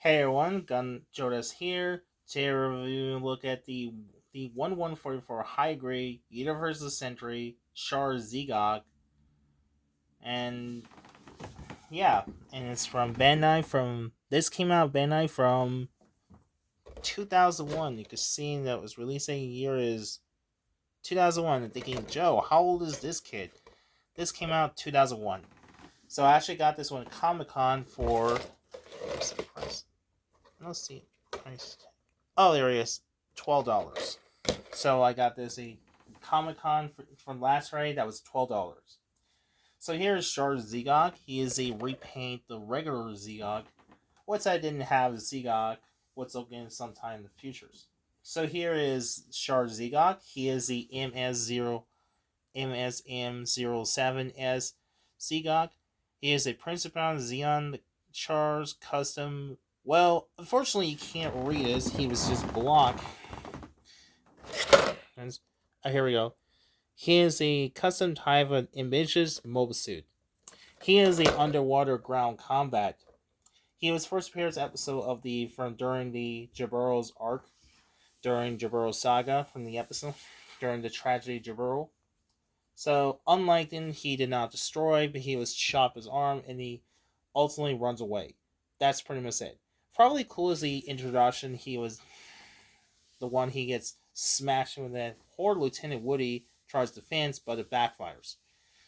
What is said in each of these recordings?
Hey everyone, Gun Jodas here. Today we're look at the 1144 high grade Universe of the Century char Z'gok, and yeah, and it's from Bandai. From this came out Bandai from 2001. You can see that was releasing year is 2001. And thinking, Joe, how old is this kid? This came out 2001. So I actually got this one at Comic Con for. What's the price? Let's see. Price. Oh, there he is. $12. So I got this a Comic Con from last Friday. That was $12. So here is Char Z'gok. He is a repaint the regular Z'gok. What's I didn't have Z'gok. What's looking sometime in the futures. So here is Char Z'gok. He is the Msm-07s Z'gok. He is a Principal Xeon Char's custom. Well, unfortunately, you can't read this. He was just blocked. Here we go. He is a custom type of ambitious mobile suit. He is a underwater ground combat. He was first appearance episode of the from during the Jaburo's arc, during Jaburo's saga from the episode, during the tragedy of Jaburo. So, unlike him, he did not destroy, but he was chopped his arm and he ultimately runs away. That's pretty much it. Probably cool as the introduction. He was the one he gets smashed with that poor Lieutenant Woody tries to fence, but it backfires.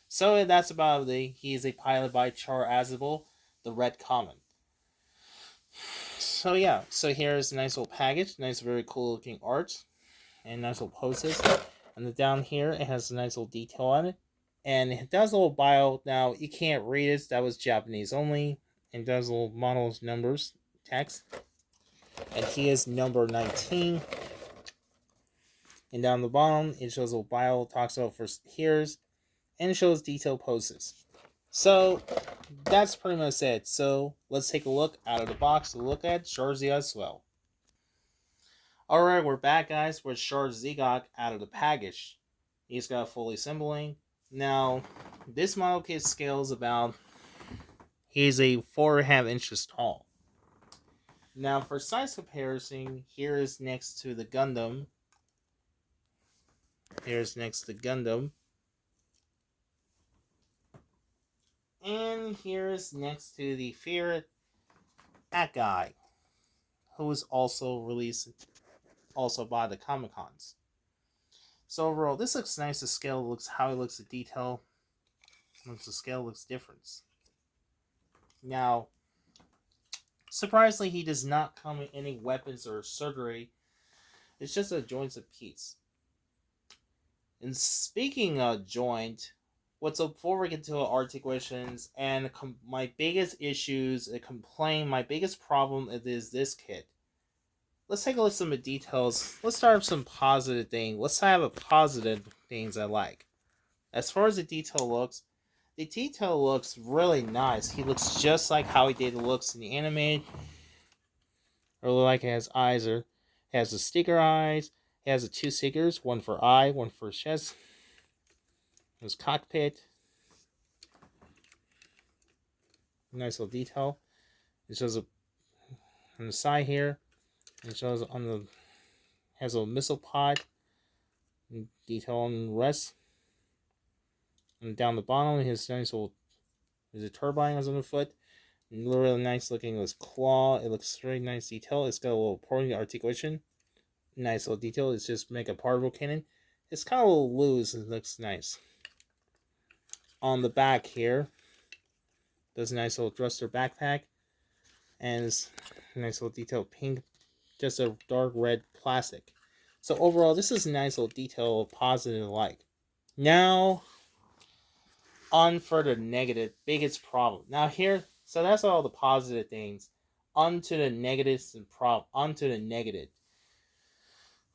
So that's about it. He is a pilot by Char Azabel, the Red Common. So yeah, so here's a nice little package, nice very cool looking art, and nice little poses. And then down here it has a nice little detail on it. And it does a little bio. Now you can't read it, that was Japanese only. And it does little models numbers text. And he is number 19. And down the bottom, it shows a little bio, talks about first here's, and it shows detailed poses. So, that's pretty much it. So, let's take a look out of the box to look at Char Z'gok as well. Alright, we're back, guys, with Char Z'gok out of the package. He's got fully assembling. Now, this model kit scales about, he's a 4.5 inches tall. Now, for size comparison, here is next to the Gundam. Here's next to Gundam. And here's next to the favorite Hguc, who was also released also by the Comic Cons. So overall, this looks nice. The scale looks how it looks, the detail. The scale looks different. Now, surprisingly, he does not come with any weapons or surgery. It's just a joints of piece. And speaking of joint, what's up before we get to articulations and my biggest issues, a complaint, my biggest problem is this kit. Let's take a look at some of the details. Let's start with some positive things. Let's have a positive things I like. As far as the detail looks really nice. He looks just like how he did looks in the animated. Really like it has eyes or has the sticker eyes. It has the two stickers, one for eye, one for chest. There's cockpit. Nice little detail. It shows on the side here. It shows on the has a missile pod. Detail on the rest. And down the bottom, his nice little there's a turbine on the foot. And really nice looking this claw. It looks very nice detail. It's got a little pointy articulation. Nice little detail. It's just make a particle cannon. It's kind of a little loose. It looks nice. On the back here, there's a nice little thruster backpack, and it's a nice little detailed pink, just a dark red plastic. So overall, this is a nice little detail, positive like. Now, on for the negative, biggest problem. Now here, so that's all the positive things. Onto the negatives and onto the negative.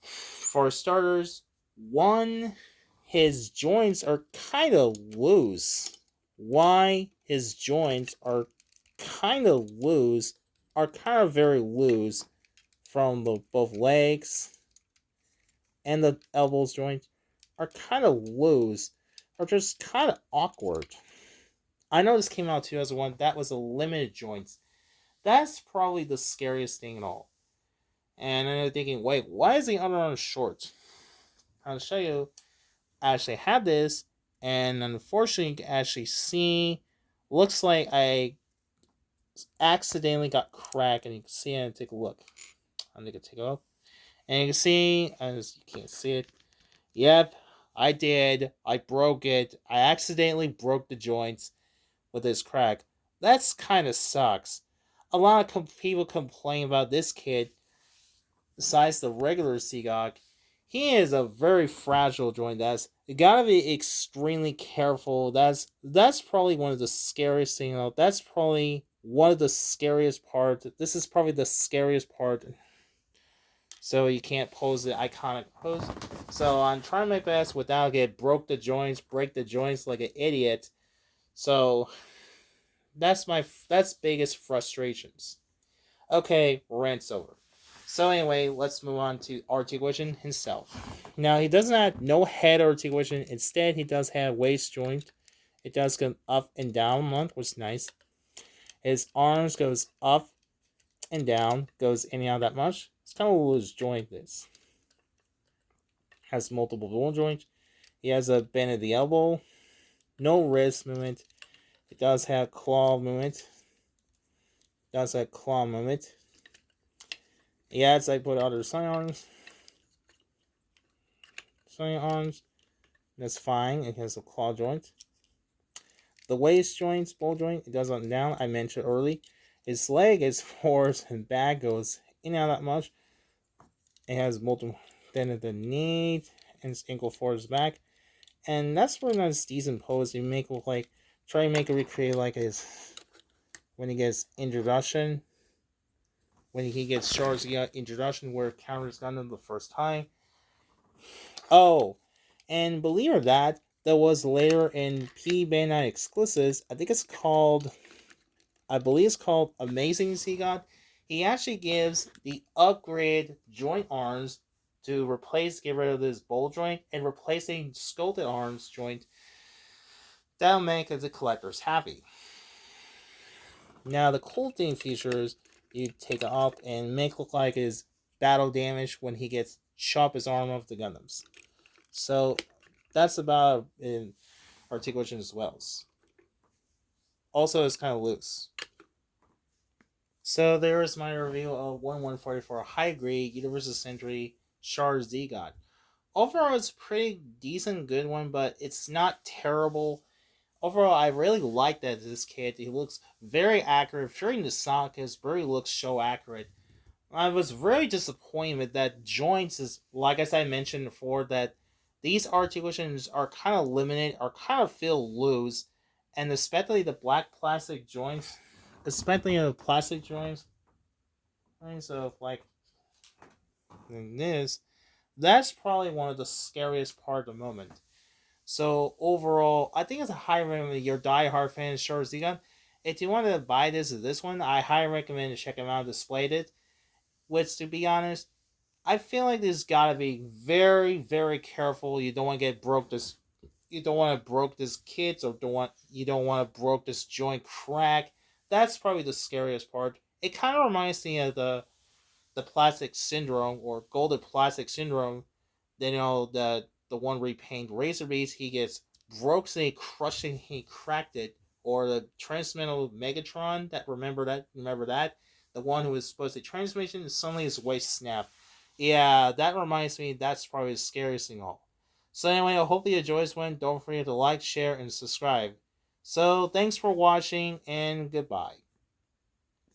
For starters, one, his joints are kind of loose. Why his joints are kind of loose, are kind of very loose from both legs and the elbows joints are kind of loose, are just kind of awkward. I know this came out in 2001. That was a limited joints. That's probably the scariest thing at all. And then you're thinking, wait, why is the underarm short? I'll show you. I actually have this, and unfortunately, you can actually see. Looks like I accidentally got cracked, and you can see it. And take a look. I'm gonna take a look, and you can see, as you can't see it. Yep, I did. I broke it. I accidentally broke the joints with this crack. That's kind of sucks. A lot of people complain about this kid. Besides the regular Z'gok, he is a very fragile joint. That's you gotta be extremely careful. That's probably one of the scariest things. That's probably one of the scariest part. This is probably the scariest part. So you can't pose the iconic pose. So I'm trying my best without break the joints like an idiot. So that's biggest frustrations. Okay, rant's over. So anyway, let's move on to articulation himself. Now he doesn't have no head articulation. Instead, he does have waist joint. It does go up and down one, which is nice. His arms goes up and down, goes in and out that much. It's kind of a loose joint. This has multiple bone joints. He has a bend of the elbow, no wrist movement. It does have claw movement. Does have claw movement. Yeah, it's like put other sidearms. Sidearms. That's fine. It has a claw joint. The waist joints, ball joint, it does up and down. I mentioned early. His leg is forwards and back goes in and out that much. It has multiple. Then at the knee and his ankle forwards back, and that's where nice decent pose. You make look like try to make it recreate like his when he gets introduction. When he gets charged, he got introduction where counters got him the first time. Oh, and believe it or not, there was later in P Bandai exclusives. I believe it's called Amazing Z'gok. He actually gives the upgrade joint arms to get rid of this bowl joint, and replacing sculpted arms joint. That'll make the collectors happy. Now the cool thing features you take it off and make look like his battle damage when he gets chop his arm off the Gundams. So that's about in articulation as well. Also, it's kind of loose. So there is my review of 1144 High Grade Universal Century Char Z'gok. Overall, it's a pretty decent, good one, but it's not terrible. Overall, I really like that this kid. He looks very accurate. During the sock, his very looks so accurate. I was very disappointed with that joints is, like I mentioned before, that these articulations are kind of limited, or kind of feel loose, and especially the black plastic joints, especially the plastic joints. So like this, that's probably one of the scariest part of the moment. So overall, I think it's a high recommend. Your die-hard fan Char Z'gok. If you want to buy this one, I highly recommend to check them out. Displayed it, which to be honest, I feel like this gotta be very, very careful. You don't want to get broke this. You don't want to broke this kit, or you don't want to broke this joint crack. That's probably the scariest part. It kind of reminds me of the plastic syndrome, or golden plastic syndrome. Then the one repaint Razor Beast, he gets broke and he cracked it. Or the Transmetal Megatron, remember that? The one who was supposed to transmission, and suddenly his waist snapped. Yeah, that reminds me, that's probably the scariest thing of all. So anyway, I hope you enjoyed this one. Don't forget to like, share, and subscribe. So thanks for watching, and goodbye.